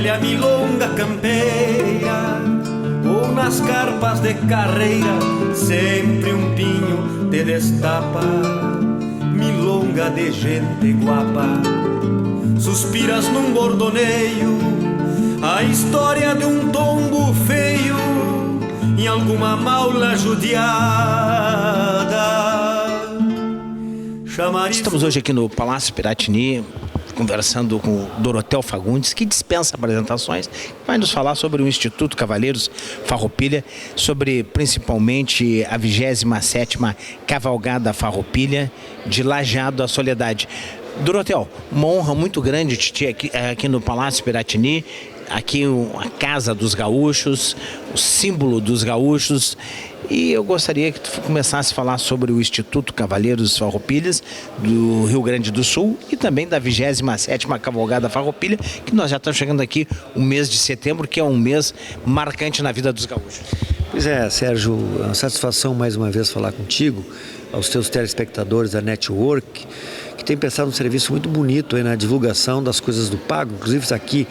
velha milonga campeira, ou nas carpas de carreira, sempre um pinho te destapa. Milonga de gente guapa, suspiras num bordoneio, a história de um tombo feio em alguma maula judiada. Estamos hoje aqui no Palácio Piratini, conversando com o Dorotheu Fagundes, que dispensa apresentações, vai nos falar sobre o Instituto Cavaleiros Farroupilha, sobre principalmente a 27ª Cavalgada Farroupilha, de Lajeado à Soledade. Dorotheu, uma honra muito grande te ter aqui no Palácio Piratini, aqui a casa dos gaúchos, o símbolo dos gaúchos. E eu gostaria que tu começasse a falar sobre o Instituto Cavaleiros Farroupilhas do Rio Grande do Sul e também da 27ª Cavalgada Farroupilha, que nós já estamos chegando aqui o mês de setembro, que é um mês marcante na vida dos gaúchos. Pois é, Sérgio, é uma satisfação mais uma vez falar contigo, aos teus telespectadores da Network, que tem prestado um serviço muito bonito aí na divulgação das coisas do Pago. Inclusive está aqui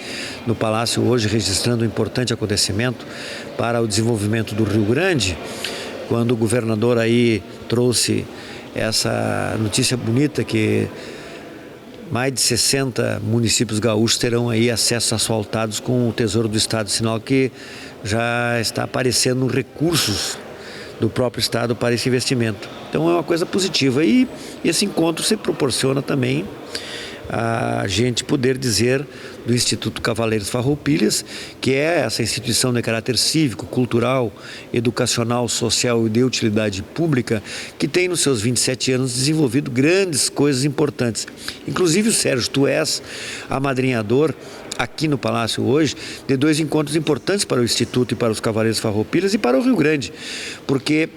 no Palácio hoje registrando um importante acontecimento para o desenvolvimento do Rio Grande, quando o governador aí trouxe essa notícia bonita que mais de 60 municípios gaúchos terão aí acesso asfaltados com o Tesouro do Estado, sinal que já está aparecendo recursos do próprio Estado para esse investimento. Então é uma coisa positiva e esse encontro se proporciona também a gente poder dizer do Instituto Cavaleiros Farroupilhas, que é essa instituição de caráter cívico, cultural, educacional, social e de utilidade pública, que tem nos seus 27 anos desenvolvido grandes coisas importantes. Inclusive, Sérgio, tu és amadrinhador aqui no Palácio hoje de dois encontros importantes para o Instituto e para os Cavaleiros Farroupilhas e para o Rio Grande, porque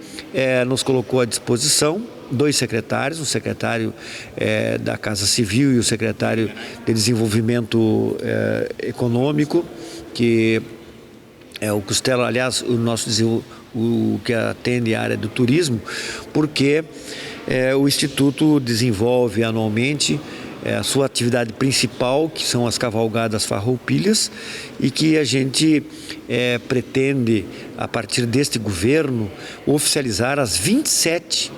nos colocou à disposição dois secretários, o secretário da Casa Civil e o secretário de Desenvolvimento Econômico, que é o Costela, aliás, o que atende a área do turismo, porque o Instituto desenvolve anualmente a sua atividade principal, que são as cavalgadas farroupilhas, e que a gente pretende, a partir deste governo, oficializar as 27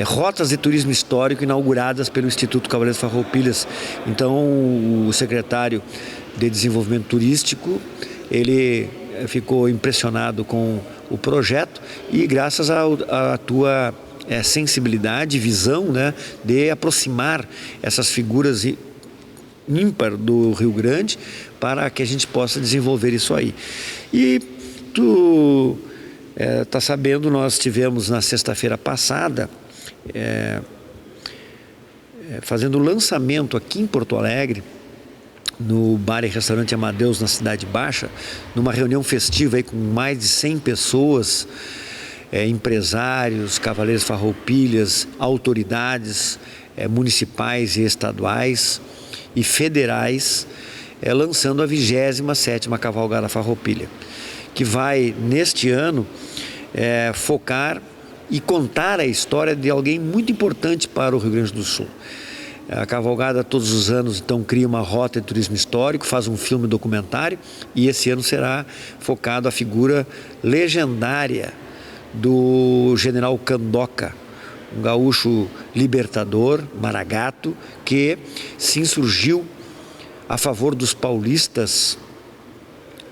rotas de turismo histórico inauguradas pelo Instituto Cavaleiros Farroupilhas. Então, o secretário de Desenvolvimento Turístico, ele ficou impressionado com o projeto e graças à tua sensibilidade e visão, né, de aproximar essas figuras ímpar do Rio Grande para que a gente possa desenvolver isso aí. E tu tá sabendo, nós tivemos na sexta-feira passada fazendo o lançamento aqui em Porto Alegre, no bar e restaurante Amadeus, na Cidade Baixa, numa reunião festiva aí com mais de 100 pessoas, empresários, cavaleiros farroupilhas, autoridades municipais e estaduais e federais, lançando a 27ª Cavalgada Farroupilha, que vai, neste ano, focar e contar a história de alguém muito importante para o Rio Grande do Sul. A cavalgada todos os anos então cria uma rota de turismo histórico, faz um filme documentário e esse ano será focado a figura legendária do general Candoca, um gaúcho libertador, maragato, que se insurgiu a favor dos paulistas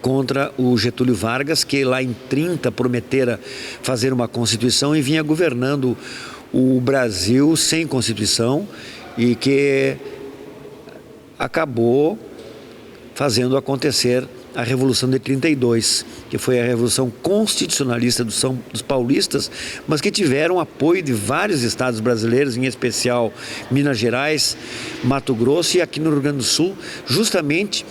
contra o Getúlio Vargas, que lá em 30 prometera fazer uma Constituição e vinha governando o Brasil sem Constituição e que acabou fazendo acontecer a Revolução de 32, que foi a Revolução Constitucionalista dos paulistas, mas que tiveram apoio de vários estados brasileiros, em especial Minas Gerais, Mato Grosso e aqui no Rio Grande do Sul, justamente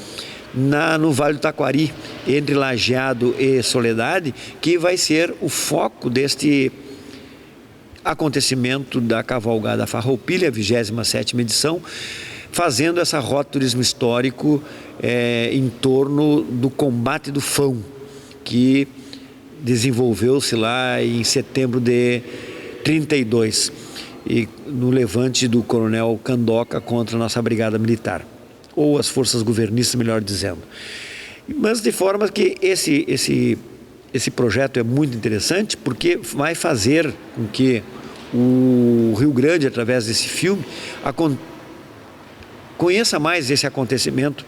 no Vale do Taquari, entre Lajeado e Soledade, que vai ser o foco deste acontecimento da Cavalgada Farroupilha, 27ª edição, fazendo essa rota de turismo histórico em torno do combate do Fão, que desenvolveu-se lá em setembro de 32, e no levante do coronel Candoca contra a nossa brigada militar. ou as forças governistas, melhor dizendo. Mas de forma que esse projeto é muito interessante, porque vai fazer com que o Rio Grande, através desse filme, conheça mais esse acontecimento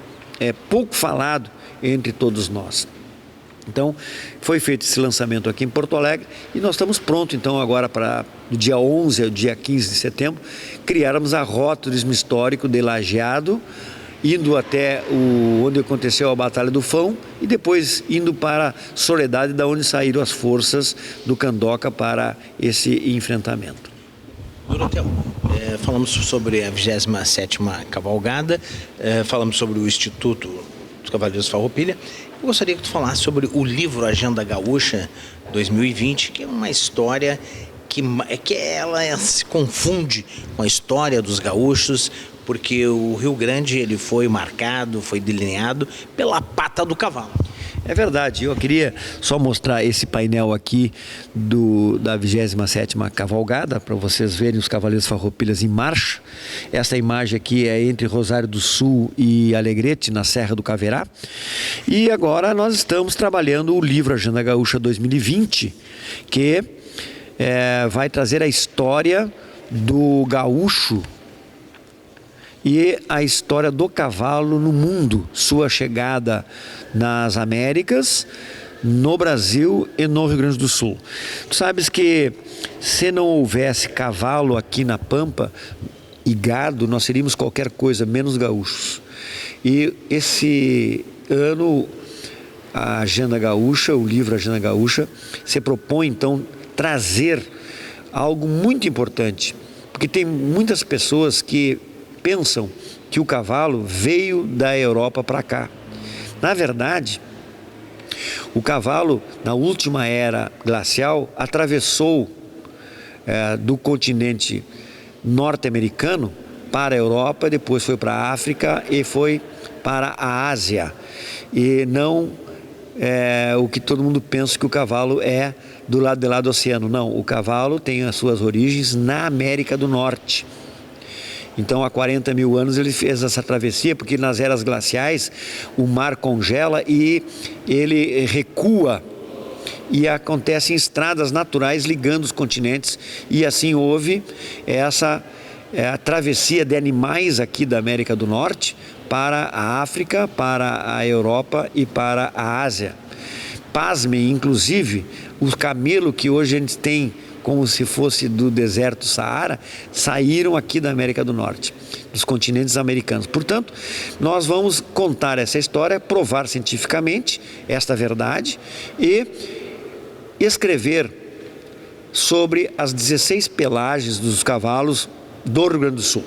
pouco falado entre todos nós. Então, foi feito esse lançamento aqui em Porto Alegre e nós estamos prontos, então, agora para do dia 11 ao dia 15 de setembro, criarmos a Rota Turismo Histórico de Lajeado, indo até onde aconteceu a Batalha do Fão e depois indo para Soledade, da onde saíram as forças do Candoca para esse enfrentamento. Dorotel, falamos sobre a 27ª Cavalgada, falamos sobre o Instituto dos Cavaleiros Farroupilha. Eu gostaria que tu falasse sobre o livro Agenda Gaúcha 2020, que é uma história que ela se confunde com a história dos gaúchos, porque o Rio Grande ele foi marcado, foi delineado pela pata do cavalo. É verdade, eu queria só mostrar esse painel aqui da 27ª Cavalgada, para vocês verem os Cavaleiros Farroupilhas em marcha. Essa imagem aqui é entre Rosário do Sul e Alegrete, na Serra do Caverá. E agora nós estamos trabalhando o livro Agenda Gaúcha 2020, que vai trazer a história do gaúcho e a história do cavalo no mundo, sua chegada nas Américas, no Brasil e no Rio Grande do Sul. Tu sabes que se não houvesse cavalo aqui na Pampa e gado, nós seríamos qualquer coisa menos gaúchos. E esse ano a Agenda Gaúcha, o livro Agenda Gaúcha, se propõe então trazer algo muito importante, porque tem muitas pessoas que pensam que o cavalo veio da Europa para cá. Na verdade, o cavalo, na última era glacial, atravessou do continente norte-americano para a Europa, depois foi para a África e foi para a Ásia. E não o que todo mundo pensa que o cavalo é do lado de lá do oceano. Não, o cavalo tem as suas origens na América do Norte. Então, há 40 mil anos ele fez essa travessia, porque nas eras glaciais o mar congela e ele recua e acontecem estradas naturais ligando os continentes, e assim houve essa travessia de animais aqui da América do Norte para a África, para a Europa e para a Ásia. Pasmem, inclusive, o camelo que hoje a gente tem como se fosse do deserto Saara, saíram aqui da América do Norte, dos continentes americanos. Portanto, nós vamos contar essa história, provar cientificamente esta verdade e escrever sobre as 16 pelagens dos cavalos do Rio Grande do Sul.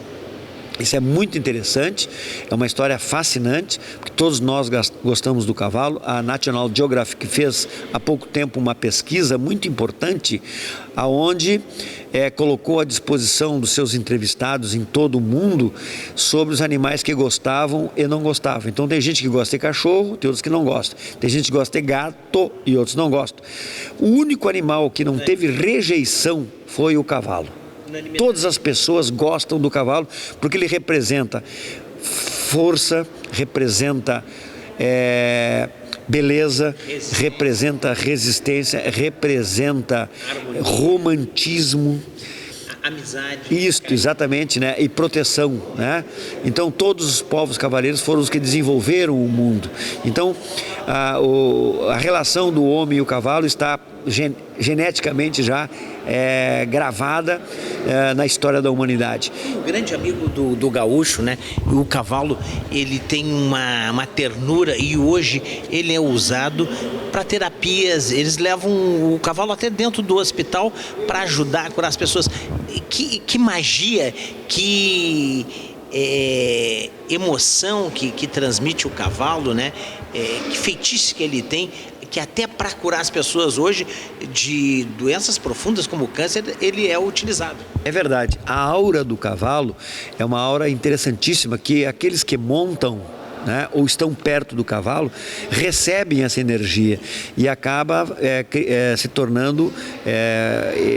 Isso é muito interessante, é uma história fascinante, porque todos nós gostamos do cavalo. A National Geographic fez há pouco tempo uma pesquisa muito importante, aonde colocou à disposição dos seus entrevistados em todo o mundo sobre os animais que gostavam e não gostavam. Então tem gente que gosta de cachorro, tem outros que não gostam. Tem gente que gosta de gato e outros não gostam. O único animal que não teve rejeição foi o cavalo. Todas as pessoas gostam do cavalo porque ele representa força, representa beleza, representa resistência, representa romantismo, amizade. Isso, exatamente, né? E proteção, né? Então todos os povos cavaleiros foram os que desenvolveram o mundo. Então a relação do homem e o cavalo está geneticamente já gravada na história da humanidade. O grande amigo do gaúcho, né? O cavalo, ele tem uma ternura e hoje ele é usado para terapias. Eles levam o cavalo até dentro do hospital para ajudar a curar as pessoas. Que magia, que emoção que transmite o cavalo, né? Que feitiço que ele tem, que até para curar as pessoas hoje de doenças profundas como o câncer, ele é utilizado. É verdade. A aura do cavalo é uma aura interessantíssima, que aqueles que montam né, ou estão perto do cavalo, recebem essa energia e acaba se tornando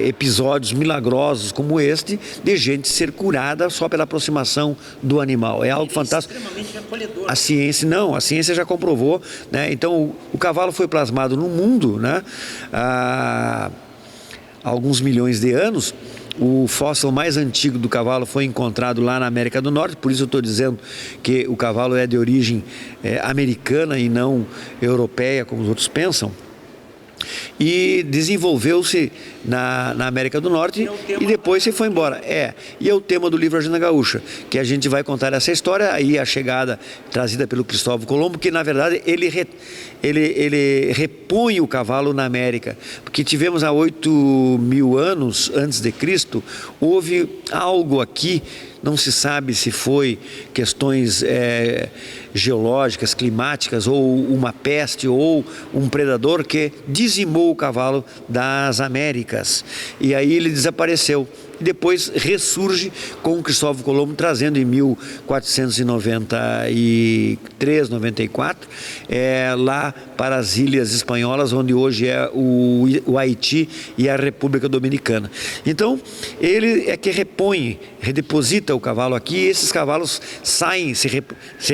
episódios milagrosos como este, de gente ser curada só pela aproximação do animal. É algo fantástico. Extremamente acolhedor. A ciência já comprovou, né? Então o cavalo foi plasmado no mundo, né, há alguns milhões de anos. O fóssil mais antigo do cavalo foi encontrado lá na América do Norte, por isso eu estou dizendo que o cavalo é de origem americana e não europeia, como os outros pensam. E desenvolveu-se na América do Norte e depois se foi embora. E é o tema do livro Agenda Gaúcha, que a gente vai contar essa história, aí a chegada trazida pelo Cristóvão Colombo, que na verdade ele repõe o cavalo na América, porque tivemos há 8.000 anos antes de Cristo, houve algo aqui, não se sabe se foi questões geológicas, climáticas, ou uma peste, ou um predador que dizimou o cavalo das Américas. E aí ele desapareceu. E depois ressurge com Cristóvão Colombo trazendo em 1493, 94, lá para as Ilhas Espanholas, onde hoje é o Haiti e a República Dominicana. Então, ele é que redeposita o cavalo aqui, e esses cavalos saem, se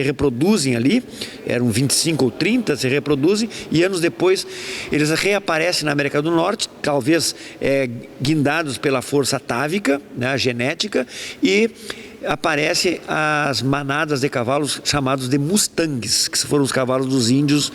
reproduzem ali, eram 25 ou 30, se reproduzem, e anos depois eles reaparecem na América do Norte, talvez guindados pela força atávica, né, a genética, e aparecem as manadas de cavalos chamados de mustangs, que foram os cavalos dos índios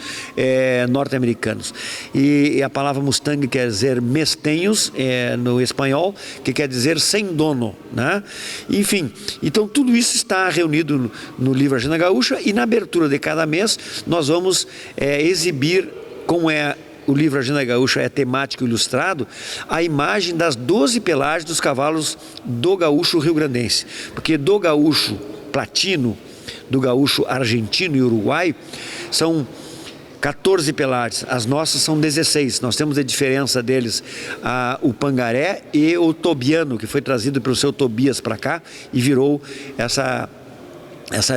norte-americanos. E a palavra mustang quer dizer mestenhos no espanhol, que quer dizer sem dono, né? Enfim, então tudo isso está reunido no livro Agenda Gaúcha, e na abertura de cada mês nós vamos exibir, como o livro Agenda Gaúcha é temático ilustrado, a imagem das 12 pelagens dos cavalos do gaúcho rio-grandense. Porque do gaúcho platino, do gaúcho argentino e uruguaio, são 14 pelagens, as nossas são 16. Nós temos de diferença deles o pangaré e o tobiano, que foi trazido pelo seu Tobias para cá e virou essa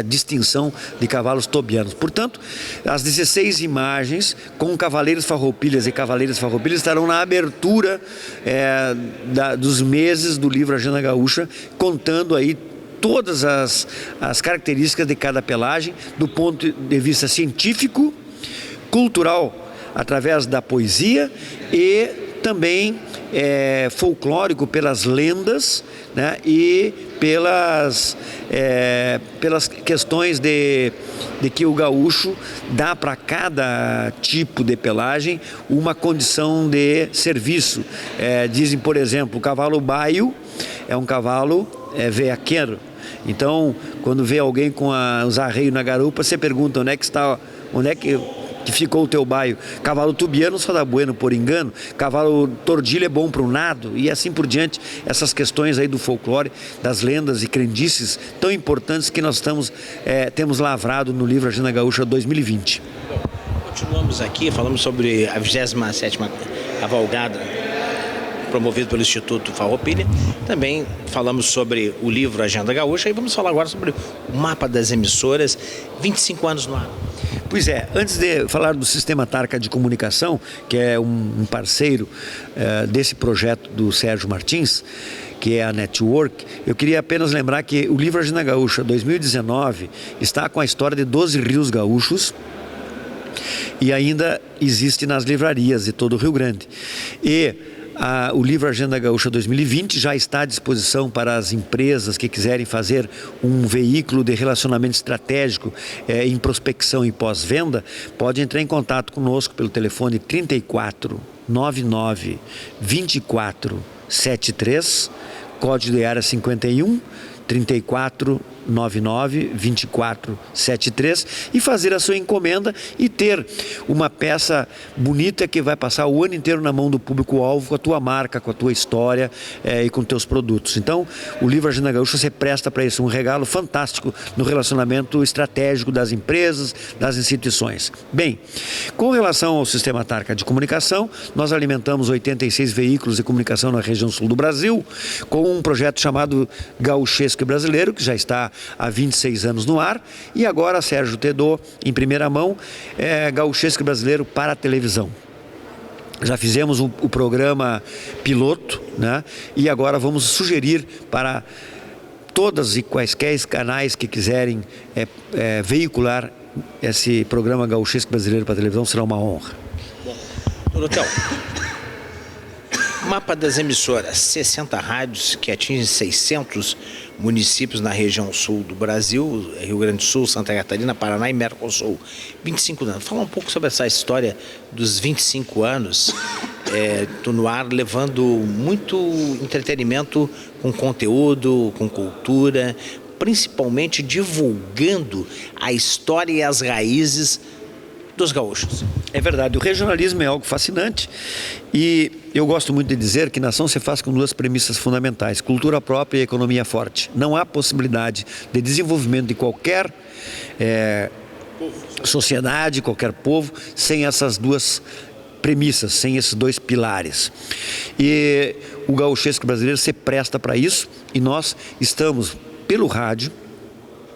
distinção de cavalos tobianos. Portanto, as 16 imagens com cavaleiros farroupilhas e cavaleiras farroupilhas estarão na abertura dos meses do livro Agenda Gaúcha, contando aí todas as características de cada pelagem, do ponto de vista científico, cultural, através da poesia, e também folclórico pelas lendas, né, e pelas questões de que o gaúcho dá para cada tipo de pelagem uma condição de serviço. Dizem, por exemplo, o cavalo baio é um cavalo veaqueiro. Então, quando vê alguém com os arreios na garupa, você pergunta onde é que ficou o teu baio. Cavalo tubiano só dá bueno por engano, cavalo tordilho é bom para o nado, e assim por diante. Essas questões aí do folclore, das lendas e crendices tão importantes que nós temos lavrado no livro Agenda Gaúcha 2020. Continuamos aqui, falamos sobre a 27ª cavalgada promovido pelo Instituto Farroupilha. Também falamos sobre o livro Agenda Gaúcha, e vamos falar agora sobre o mapa das emissoras, 25 anos no ar. Pois antes de falar do Sistema Tarca de Comunicação, que é um parceiro desse projeto do Sérgio Martins, que é a Network, eu queria apenas lembrar que o livro Agenda Gaúcha 2019 está com a história de 12 rios gaúchos, e ainda existe nas livrarias de todo o Rio Grande. E o livro Agenda Gaúcha 2020 já está à disposição para as empresas que quiserem fazer um veículo de relacionamento estratégico em prospecção e pós-venda. Pode entrar em contato conosco pelo telefone 34 99 24 73, código de área 51, 34 99 24 73, e fazer a sua encomenda e ter uma peça bonita que vai passar o ano inteiro na mão do público-alvo, com a tua marca, com a tua história e com teus produtos. Então, o livro Agenda Gaúcha se presta para isso, um regalo fantástico no relacionamento estratégico das empresas, das instituições. Bem, com relação ao Sistema Tarca de Comunicação, nós alimentamos 86 veículos de comunicação na região sul do Brasil, com um projeto chamado Gaúchesco e Brasileiro, que já está há 26 anos no ar, e agora Sérgio Tedô, em primeira mão, Gauchesco Brasileiro para a televisão. Já fizemos o programa piloto, né? E agora vamos sugerir para todas e quaisquer canais que quiserem veicular esse programa Gauchesco Brasileiro para a televisão, será uma honra. Dorotel, mapa das emissoras, 60 rádios que atingem 600 municípios na região sul do Brasil, Rio Grande do Sul, Santa Catarina, Paraná e Mercosul. 25 anos. Fala um pouco sobre essa história dos 25 anos do no ar, levando muito entretenimento com conteúdo, com cultura, principalmente divulgando a história e as raízes dos gaúchos. É verdade, o regionalismo é algo fascinante e eu gosto muito de dizer que nação se faz com duas premissas fundamentais: cultura própria e economia forte. Não há possibilidade de desenvolvimento de qualquer sociedade, qualquer povo, sem essas duas premissas, sem esses dois pilares. E o Gauchesco Brasileiro se presta para isso, e nós estamos pelo rádio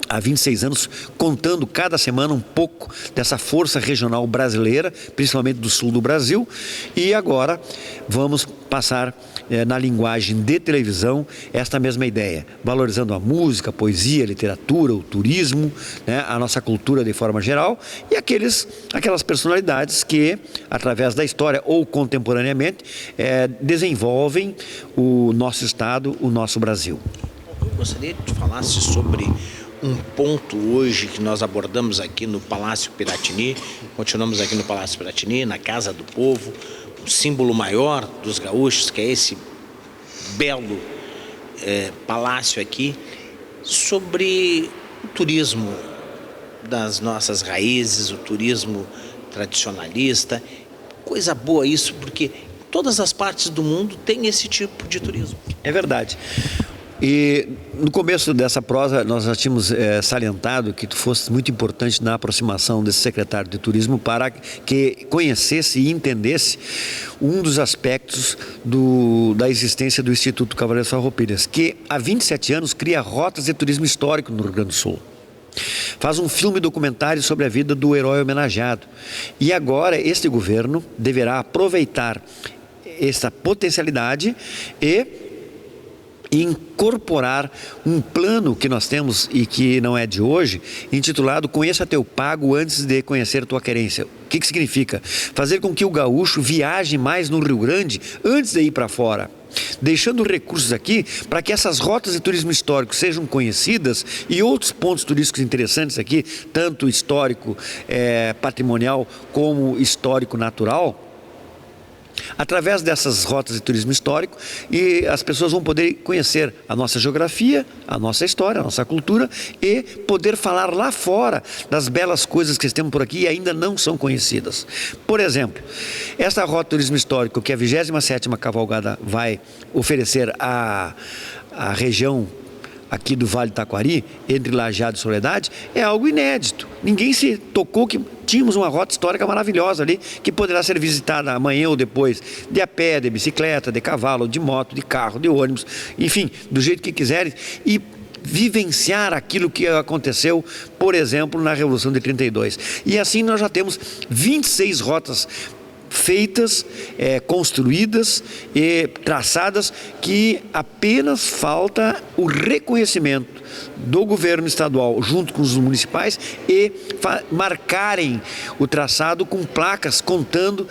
há 26 anos, contando cada semana um pouco dessa força regional brasileira, principalmente do sul do Brasil, e agora vamos passar na linguagem de televisão esta mesma ideia, valorizando a música, a poesia, a literatura, o turismo, né, a nossa cultura de forma geral, e aquelas personalidades que, através da história ou contemporaneamente, desenvolvem o nosso estado, o nosso Brasil. Eu gostaria que tu falasse sobre um ponto hoje que nós abordamos aqui no Palácio Piratini. Continuamos aqui no Palácio Piratini, na Casa do Povo, o símbolo maior dos gaúchos, que é esse belo palácio aqui, sobre o turismo das nossas raízes, o turismo tradicionalista. Coisa boa isso, porque todas as partes do mundo têm esse tipo de turismo. É verdade. E no começo dessa prosa nós já tínhamos salientado que tu fosse muito importante na aproximação desse secretário de turismo para que conhecesse e entendesse um dos aspectos da existência do Instituto Cavaleiros Farroupilhas, que há 27 anos cria rotas de turismo histórico no Rio Grande do Sul. Faz um filme documentário sobre a vida do herói homenageado. E agora este governo deverá aproveitar essa potencialidade e incorporar um plano que nós temos e que não é de hoje, intitulado Conheça Teu Pago Antes de Conhecer Tua Querência. O que significa? Fazer com que o gaúcho viaje mais no Rio Grande antes de ir para fora, deixando recursos aqui para que essas rotas de turismo histórico sejam conhecidas e outros pontos turísticos interessantes aqui, tanto histórico, patrimonial, como histórico natural, através dessas rotas de turismo histórico, e as pessoas vão poder conhecer a nossa geografia, a nossa história, a nossa cultura, e poder falar lá fora das belas coisas que temos por aqui e ainda não são conhecidas. Por exemplo, esta rota de turismo histórico que a 27ª Cavalgada vai oferecer à região aqui do Vale do Taquari, entre Lajeado e Soledade, é algo inédito. Ninguém se tocou que tínhamos uma rota histórica maravilhosa ali, que poderá ser visitada amanhã ou depois, de a pé, de bicicleta, de cavalo, de moto, de carro, de ônibus, enfim, do jeito que quiserem, e vivenciar aquilo que aconteceu, por exemplo, na Revolução de 32. E assim nós já temos 26 rotas feitas, construídas e traçadas, que apenas falta o reconhecimento do governo estadual junto com os municipais e marcarem o traçado com placas contando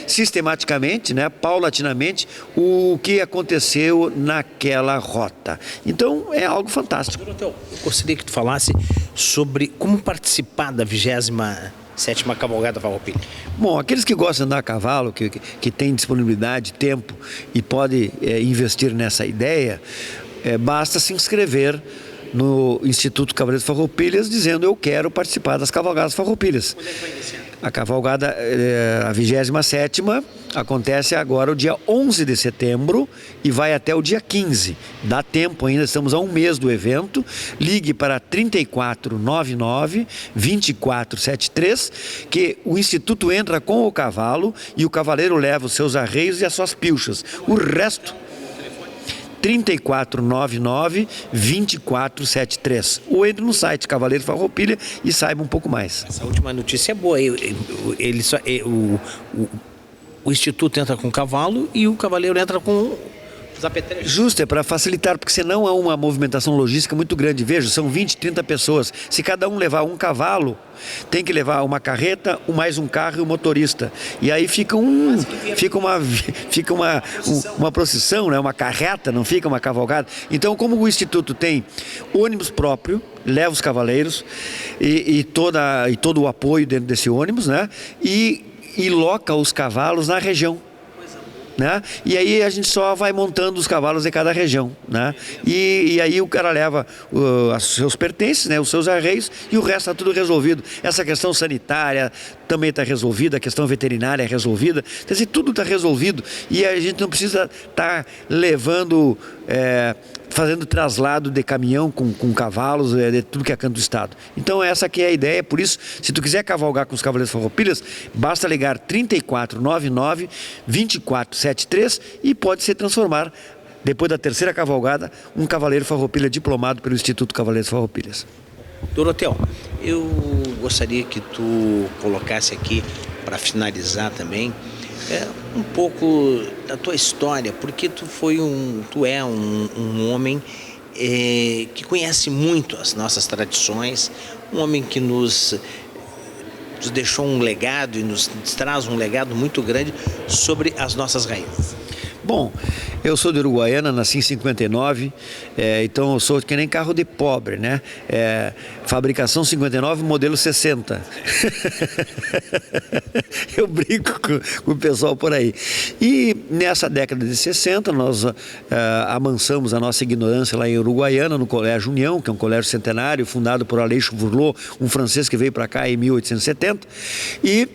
sistematicamente, né, paulatinamente, o que aconteceu naquela rota. Então é algo fantástico. Eu gostaria que tu falasse sobre como participar da 27ª Cavalgada Farroupilha. Bom, aqueles que gostam de andar a cavalo, que têm disponibilidade, tempo e podem investir nessa ideia, basta se inscrever no Instituto Cavaleiros Farroupilhas dizendo: eu quero participar das Cavalgadas Farroupilhas. Quando é que vai iniciar? A cavalgada, a 27ª, acontece agora o dia 11 de setembro e vai até o dia 15. Dá tempo ainda, estamos a um mês do evento. Ligue para 3499-2473, que o Instituto entra com o cavalo e o cavaleiro leva os seus arreios e as suas pilchas. O resto... 3499-2473. Ou entre no site Cavaleiro Farroupilha e saiba um pouco mais. Essa última notícia é boa. O Instituto entra com o cavalo e o cavaleiro entra com os apetrechos. Justo, é para facilitar, porque senão é uma movimentação logística muito grande. Veja, são 20, 30 pessoas. Se cada um levar um cavalo, tem que levar uma carreta, mais um carro e um motorista. E aí fica uma procissão, né? Uma carreta, não fica uma cavalgada. Então, como o Instituto tem ônibus próprio, leva os cavaleiros e todo o apoio dentro desse ônibus, né? E loca os cavalos na região, né? E aí a gente só vai montando os cavalos de cada região, né? E aí o cara leva os seus pertences, né? Os seus arreios, e o resto está tudo resolvido. Essa questão sanitária também está resolvida, a questão veterinária é resolvida, quer dizer, tudo está resolvido e a gente não precisa estar levando, fazendo traslado de caminhão com cavalos, de tudo que é canto do estado. Então essa aqui é a ideia, por isso, se tu quiser cavalgar com os Cavaleiros Farroupilhas, basta ligar 3499-2473 e pode se transformar, depois da terceira cavalgada, um Cavaleiro Farroupilha diplomado pelo Instituto Cavaleiros Farroupilhas. Dorotel, eu gostaria que tu colocasse aqui, para finalizar também, um pouco da tua história, porque tu é um homem que conhece muito as nossas tradições, um homem que nos deixou um legado e nos traz um legado muito grande sobre as nossas raízes. Bom, eu sou de Uruguaiana, nasci em 59, então eu sou que nem carro de pobre, né? Fabricação 59, modelo 60. Eu brinco com o pessoal por aí. E nessa década de 60, nós amansamos a nossa ignorância lá em Uruguaiana, no Colégio União, que é um colégio centenário, fundado por Aleixo Vourlot, um francês que veio para cá em 1870. E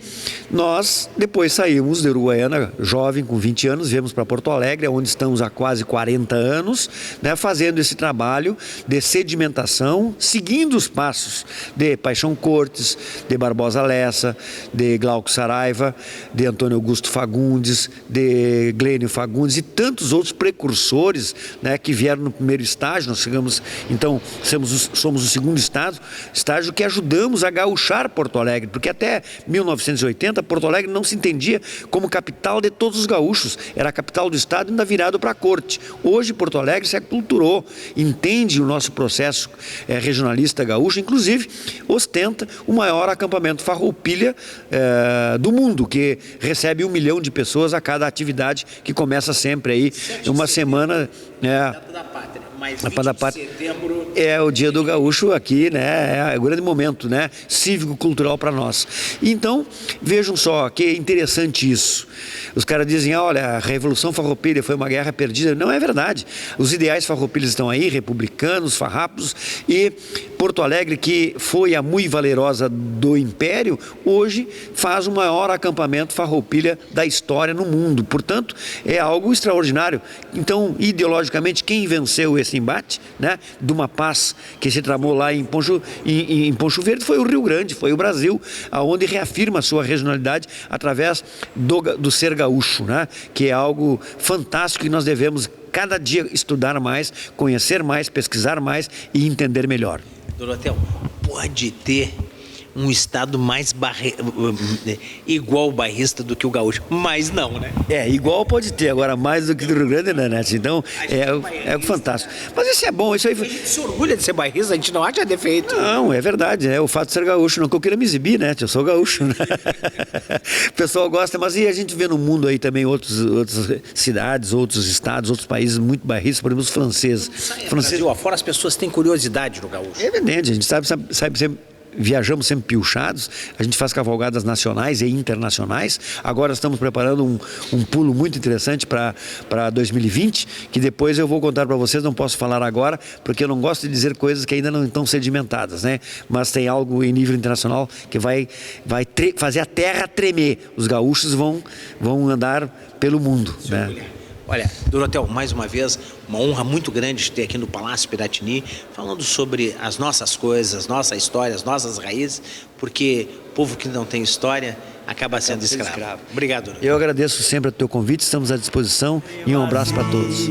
nós depois saímos de Uruguaiana, jovem, com 20 anos, viemos para Porto Alegre, onde estamos há quase 40 anos, né, fazendo esse trabalho de sedimentação, seguindo os passos de Paixão Cortes, de Barbosa Lessa, de Glauco Saraiva, de Antônio Augusto Fagundes, de Glênio Fagundes e tantos outros precursores, né, que vieram no primeiro estágio. Nós chegamos, então, somos o segundo estágio que ajudamos a gauchar Porto Alegre, porque até 1980 Porto Alegre não se entendia como capital de todos os gaúchos, era a capital do estado ainda virado para a corte. Hoje Porto Alegre se aculturou, entende o nosso processo regionalista gaúcho, inclusive ostenta o maior acampamento farroupilha do mundo, que recebe 1 milhão de pessoas a cada atividade, que começa sempre aí, uma semana... da Pátria, mas 20 de setembro... É o dia do gaúcho aqui, né? É o grande momento, né? Cívico-cultural para nós. Então, vejam só, que interessante isso. Os caras dizem, olha, a Revolução Farroupilha foi uma guerra perdida. Não é verdade. Os ideais farroupilhas estão aí, republicanos, farrapos, e Porto Alegre, que foi a muito valerosa do Império, hoje faz o maior acampamento farroupilha da história no mundo. Portanto, é algo extraordinário. Então, ideologicamente, quem venceu esse embate, né, de uma paz que se tramou lá em Poncho Verde, foi o Rio Grande, foi o Brasil, aonde reafirma a sua regionalidade através do ser gaúcho, né, que é algo fantástico que nós devemos cada dia estudar mais, conhecer mais, pesquisar mais e entender melhor. Dorotel, pode ter um estado mais igual bairrista do que o gaúcho, mas não, né? Igual pode ter, agora mais do que do Rio Grande, né, Neto? Então, é fantástico. Mas isso é bom, isso aí... A gente se orgulha de ser bairrista, a gente não acha defeito. Não, é verdade, o fato de ser gaúcho, não que eu queira me exibir, né? Eu sou gaúcho, né? O pessoal gosta, mas e a gente vê no mundo aí também outras cidades, outros estados, outros países muito bairristas, por exemplo, os franceses. Brasil afora, as pessoas têm curiosidade no gaúcho. É evidente, a gente sabe sempre... Viajamos sempre piochados, a gente faz cavalgadas nacionais e internacionais. Agora estamos preparando um pulo muito interessante para 2020, que depois eu vou contar para vocês, não posso falar agora, porque eu não gosto de dizer coisas que ainda não estão sedimentadas, né? Mas tem algo em nível internacional que vai fazer a terra tremer. Os gaúchos vão andar pelo mundo, né? Olha, Dorotel, mais uma vez, uma honra muito grande de ter aqui no Palácio Piratini, falando sobre as nossas coisas, nossa história, as nossas raízes, porque povo que não tem história acaba sendo escravo. Obrigado, Dorotel. Eu agradeço sempre o teu convite, estamos à disposição e um abraço para todos.